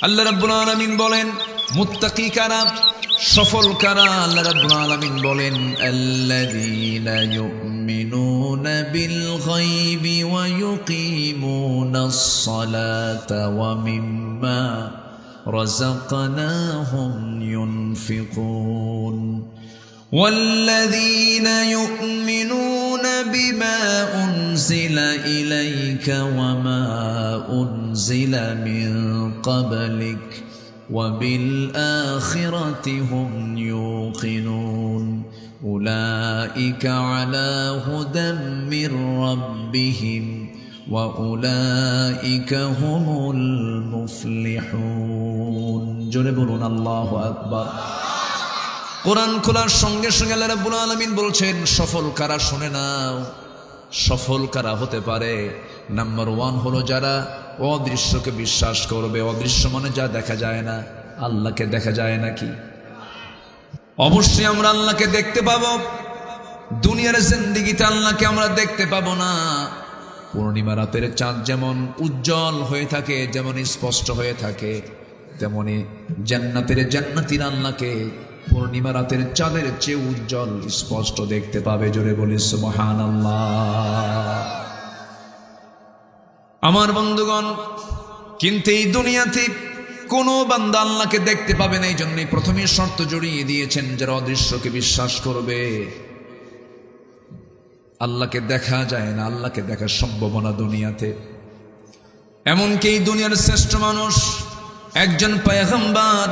আল্লাহ রাব্বুল আলামিন বলেন মুত্তাকি কারা, সফল কারা? আল্লাহ রাব্বুল আলামিন বলেন আল্লাযীনা ইউমিনুনা বিল গায়বি ওয়া ইউকিমুনাস সালাতা ওয়া মিম্মা রাযাকনাহুম ইউনফিকুন والذين يؤمنون بما أنزل إليك وما أنزل من قبلك وبالآخرة هم يوقنون أولئك على هدى من ربهم وأولئك هم المفلحون جربون الله أكبر। কোরআন খোলার সঙ্গে সঙ্গে আল্লাহ রাব্বুল আলামিন বলছেন সফল কারা শুনে নাও। সফল কারা হতে পারে? নাম্বার 1 হলো যারা অদৃশ্যকে বিশ্বাস করবে। অদৃশ্য মানে যা দেখা যায় না। আল্লাহকে দেখা যায় নাকি? অবশ্যই আমরা আল্লাহকে দেখতে পাবো। দুনিয়ার জিন্দেগিতে আল্লাহকে আমরা দেখতে পাবো না। পূর্ণিমা রাতের চাঁদ যেমন উজ্জ্বল হয়ে থাকে, যেমন স্পষ্ট হয়ে থাকে, তেমনি জান্নাতীরা আল্লাহকে পূর্ণিমা রাতের চাঁদের চেয়ে উজ্জ্বল স্পষ্ট দেখতে পাবে। জোরে বলি সুবহানাল্লাহ। আমার বন্ধুগণ, কিন্তু এই দুনিয়াতে কোনো বান্দা আল্লাহকে দেখতে পাবে না। এই জন্যই প্রথমে শর্ত জড়িয়ে দিয়েছেন যারা অদৃশ্যকে বিশ্বাস করবে। আল্লাহকে দেখা যায় না, আল্লাহকে দেখার সম্ভাবনা দুনিয়াতে। এমনকি এই দুনিয়ার শ্রেষ্ঠ মানুষ একজন পয়গম্বর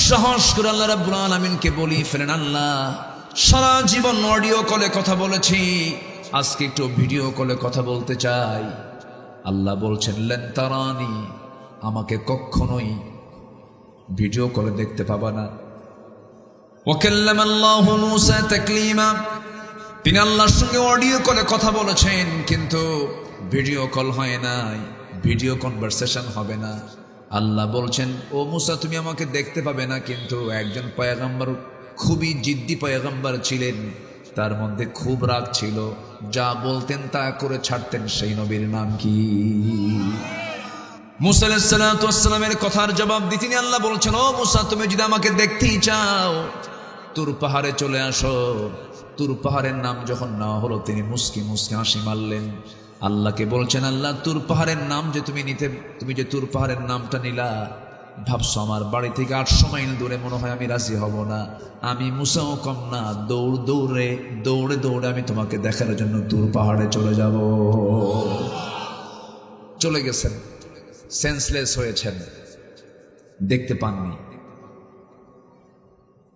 সাহস করে আল্লাহ রাব্বুল আলামিনকে বলি ফেলেন, আল্লাহ সারা জীবন অডিও কলে কথা বলেছি, আজকে একটু ভিডিও কলে কথা বলতে চাই। আল্লাহ বলছেন লেন তারানি, আমাকে কখনোই ভিডিও কলে দেখতে পাবা না। ওয়া কাল্লামাল্লাহু মূসা তাকলিমা, তিনি আল্লাহর সঙ্গে অডিও কলে কথা বলেছেন, কিন্তু ভিডিও কল হয় নাই, ভিডিও কনভারসেশন হবে না। আল্লাহ বলছেন ও মূসা তুমি আমাকে দেখতে পাবে না, কিন্তু একজন পয়গম্বর খুবই জিদ্দি পয়গম্বর ছিলেন, তার মধ্যে খুব রাগ ছিল, যা বলতেন তা করে ছাড়তেন। সেই নবীর নাম কি? মূসা আলাইহিস সালাতু ওয়াস সালামের কথার জবাব দিয়ে তিনি আল্লাহ বলছেন ও মূসা তুমি যদি আমাকে দেখতেই চাও তুর পাহাড়ে চলে আসো। তুর পাহাড়ের নাম যখন নেওয়া হলো তিনি মুস্কি মুস্কি হাসি মারলেন। আল্লাহকে বলছেন আল্লাহ তুর পাহাড়ের নাম যে তুমি যে তুর পাহাড়ের নামটা নিলা, ভাবছো আমার বাড়ি থেকে 800 মাইল দূরে, মনে হয় আমি রাজি হব না। আমি মুসাও কম না, দৌড়ে আমি তোমাকে দেখার জন্য তুর পাহাড়ে চলে যাব। চলে গেছেন, সেন্সলেস হয়েছেন, দেখতে পাননি।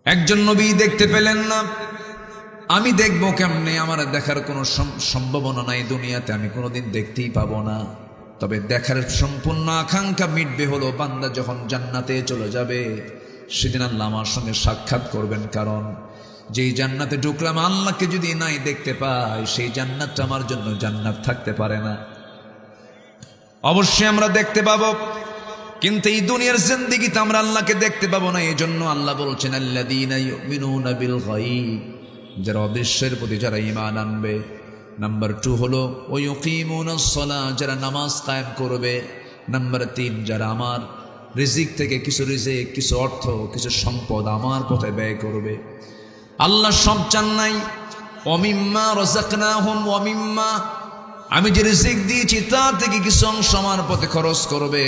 একজন নবী দেখতে পেলেন না। আমি দেখবো কেমনে? আমার দেখার কোনো সম্ভাবনা নাই দুনিয়াতে, আমি কোনোদিন দেখতেই পাবো না। তবে দেখার সম্পূর্ণ আকাঙ্ক্ষা মিটবে হলো বান্দা যখন জান্নাতে চলে যাবে, সেদিন আল্লাহ আমার সঙ্গে সাক্ষাৎ করবেন। কারণ যেই জান্নাতে ঢুকলাম আল্লাহকে যদি নাই দেখতে পাই, সেই জান্নাতটা আমার জন্য জান্নাত থাকতে পারে না। অবশ্যই আমরা দেখতে পাবো, কিন্তু এই দুনিয়ার জিন্দেগিতে আমরা আল্লাহকে দেখতে পাবো না। এই জন্য আল্লাহ বলছেন আল্লাযীনা ইউমিনুনা বিল গায়ব, যারা অদৃশ্যের প্রতি যারা ঈমান আনবে। নাম্বার 2 হলো ওয়া ইউকিমুনাস সালাহ, যারা নামাজ কায়েম করবে। নাম্বার 3 যারা আমার রিজিক থেকে কিছু অর্থ, কিছু সম্পদ আমার পথে ব্যয় করবে। আল্লাহ সব চান নাই। ওয়া মিম্মা রাযাকনাহুম, ওয়া মিম্মা, আমি যে রিজিক দিয়েছি তা থেকে কিছু অংশ আমার পথে খরচ করবে।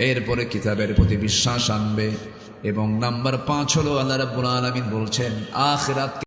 এরপরে কিতাবের প্রতি বিশ্বাস আনবে। এবং নাম্বার 5 হলো আল্লাহ রাব্বুল আলামিন বলছেন আখিরাত